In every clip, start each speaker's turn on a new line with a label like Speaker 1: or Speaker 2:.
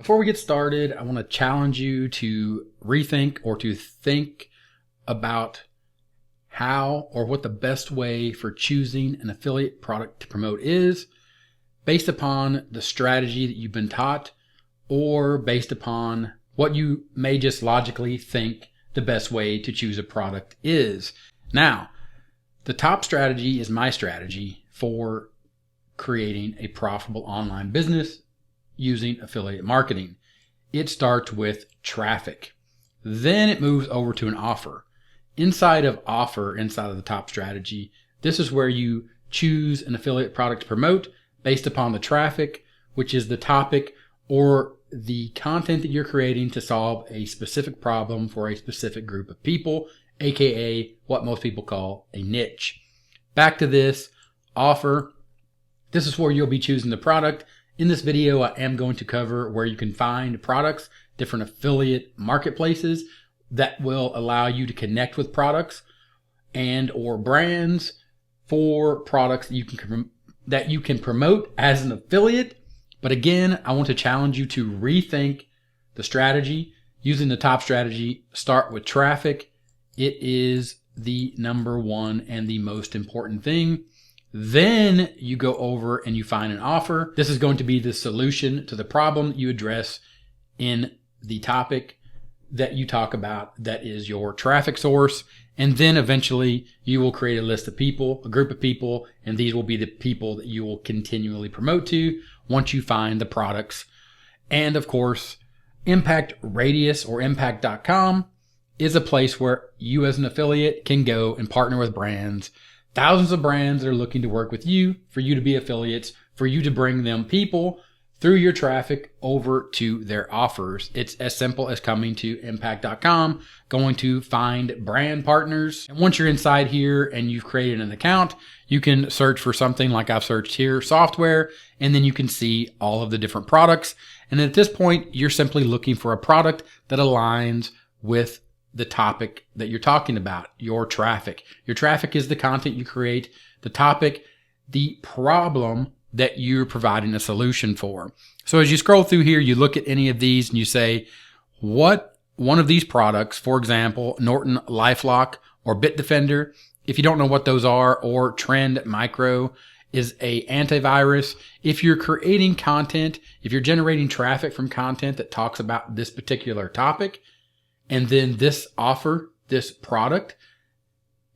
Speaker 1: Before we get started, I want to challenge you to rethink or to think about how or what the best way for choosing an affiliate product to promote is based upon the strategy that you've been taught or based upon what you may just logically think the best way to choose a product is. Now, the top strategy is my strategy for creating a profitable online business using affiliate marketing. It starts with traffic. Then it moves over to an offer. Inside of the top strategy, this is where you choose an affiliate product to promote based upon the traffic, which is the topic or the content that you're creating to solve a specific problem for a specific group of people, aka what most people call a niche. Back to this offer. This is where you'll be choosing the product. In this video, I am going to cover where you can find products, different affiliate marketplaces that will allow you to connect with products and or brands for products that you can promote as an affiliate. But again, I want to challenge you to rethink the strategy. Using the top strategy, start with traffic. It is the number one and the most important thing. Then you go over and you find an offer. This is going to be the solution to the problem you address in the topic that you talk about that is your traffic source. And then eventually you will create a list of people, a group of people, and these will be the people that you will continually promote to once you find the products. And of course, Impact Radius or impact.com is a place where you as an affiliate can go and partner with brands. Thousands of brands that are looking to work with you, for you to be affiliates, for you to bring them people through your traffic over to their offers. It's as simple as coming to impact.com, going to find brand partners. And once you're inside here and you've created an account, you can search for something like I've searched here, software, and then you can see all of the different products. And at this point, you're simply looking for a product that aligns with the topic that you're talking about, your traffic. Your traffic is the content you create, the topic, the problem that you're providing a solution for. So as you scroll through here, you look at any of these and you say, what one of these products, for example, Norton LifeLock or Bitdefender, if you don't know what those are, or Trend Micro is a antivirus. If you're creating content, if you're generating traffic from content that talks about this particular topic, and then this offer, this product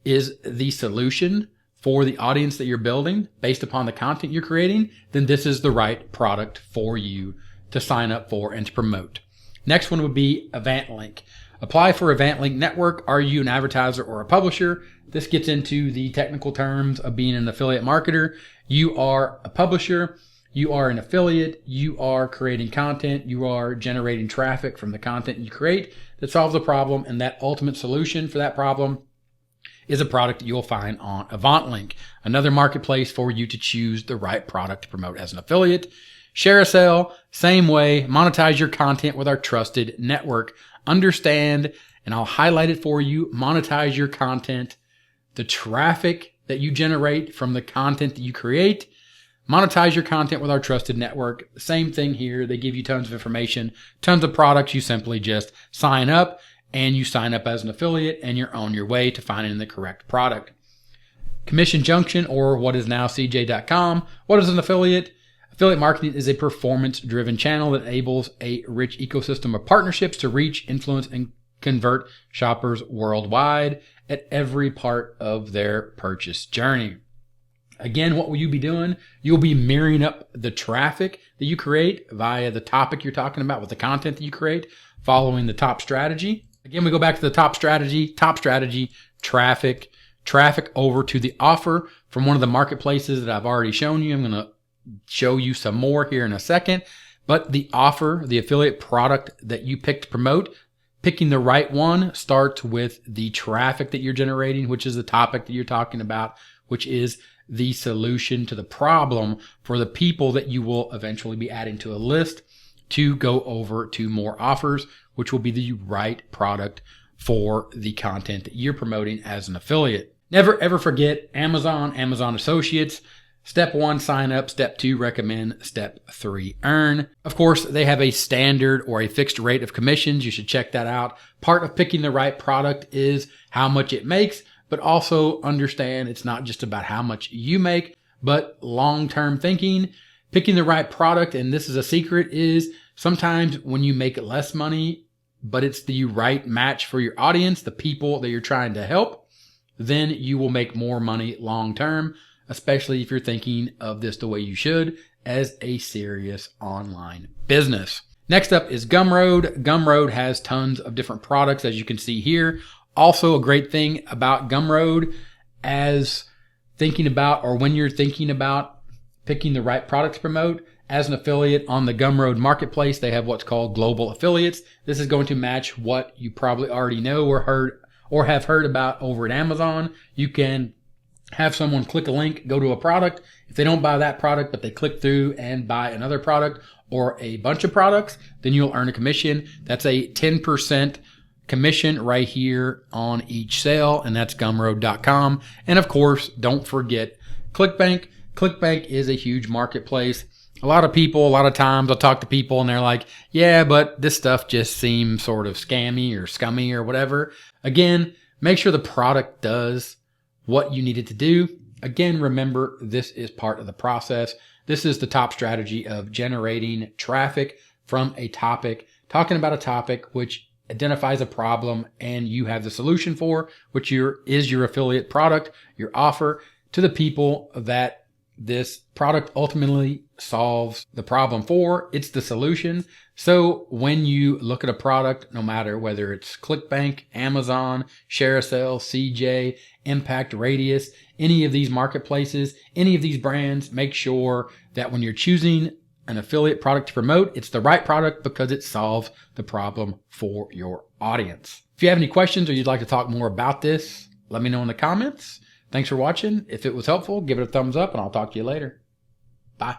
Speaker 1: is the solution for the audience that you're building based upon the content you're creating, then this is the right product for you to sign up for and to promote. Next one would be Eventlink. Apply for Eventlink Network. Are you an advertiser or a publisher? This gets into the technical terms of being an affiliate marketer. You are a publisher. You are an affiliate. You are creating content. You are generating traffic from the content you create that solves a problem, and that ultimate solution for that problem is a product that you'll find on Eventlink, another marketplace for you to choose the right product to promote as an affiliate. ShareASale, same way, monetize your content with our trusted network. Understand, and I'll highlight it for you, monetize your content, the traffic that you generate from the content that you create. Monetize your content with our trusted network. Same thing here. They give you tons of information, tons of products. You simply just sign up, and you sign up as an affiliate, and you're on your way to finding the correct product. Commission Junction, or what is now CJ.com. What is an affiliate? Affiliate marketing is a performance-driven channel that enables a rich ecosystem of partnerships to reach, influence, and convert shoppers worldwide at every part of their purchase journey. Again, what will you be doing? You'll be mirroring up the traffic that you create via the topic you're talking about with the content that you create, following the top strategy. Again, we go back to the top strategy, traffic over to the offer from one of the marketplaces that I've already shown you. I'm going to show you some more here in a second, but the offer, the affiliate product that you pick to promote, picking the right one starts with the traffic that you're generating, which is the topic that you're talking about, which is the solution to the problem for the people that you will eventually be adding to a list to go over to more offers, which will be the right product for the content that you're promoting as an affiliate. Never ever forget Amazon, Amazon Associates. Step 1, sign up. Step 2, recommend. Step 3, earn. Of course, they have a standard or a fixed rate of commissions. You should check that out. Part of picking the right product is how much it makes, but also understand it's not just about how much you make, but long-term thinking. Picking the right product, and this is a secret, is sometimes when you make less money, but it's the right match for your audience, the people that you're trying to help, then you will make more money long-term, especially if you're thinking of this the way you should, as a serious online business. Next up is Gumroad. Gumroad has tons of different products, as you can see here. Also, a great thing about Gumroad, as thinking about, or when you're thinking about picking the right product to promote, as an affiliate on the Gumroad marketplace, they have what's called global affiliates. This is going to match what you probably already know or have heard about over at Amazon. You can have someone click a link, go to a product. If they don't buy that product, but they click through and buy another product or a bunch of products, then you'll earn a commission. That's a 10% commission right here on each sale, and that's Gumroad.com. And of course, don't forget ClickBank. ClickBank is a huge marketplace. A lot of times I'll talk to people and they're like, yeah, but this stuff just seems sort of scammy or scummy or whatever. Again, make sure the product does what you need it to do. Again, remember, this is part of the process. This is the top strategy of generating traffic from a topic, talking about a topic which identifies a problem and you have the solution for, which is your affiliate product, your offer to the people that this product ultimately solves the problem for. It's the solution. So when you look at a product, no matter whether it's ClickBank, Amazon, ShareASale, CJ, Impact, Radius, any of these marketplaces, any of these brands, make sure that when you're choosing an affiliate product to promote, it's the right product because it solves the problem for your audience. If you have any questions or you'd like to talk more about this, let me know in the comments. Thanks for watching. If it was helpful, give it a thumbs up and I'll talk to you later. Bye.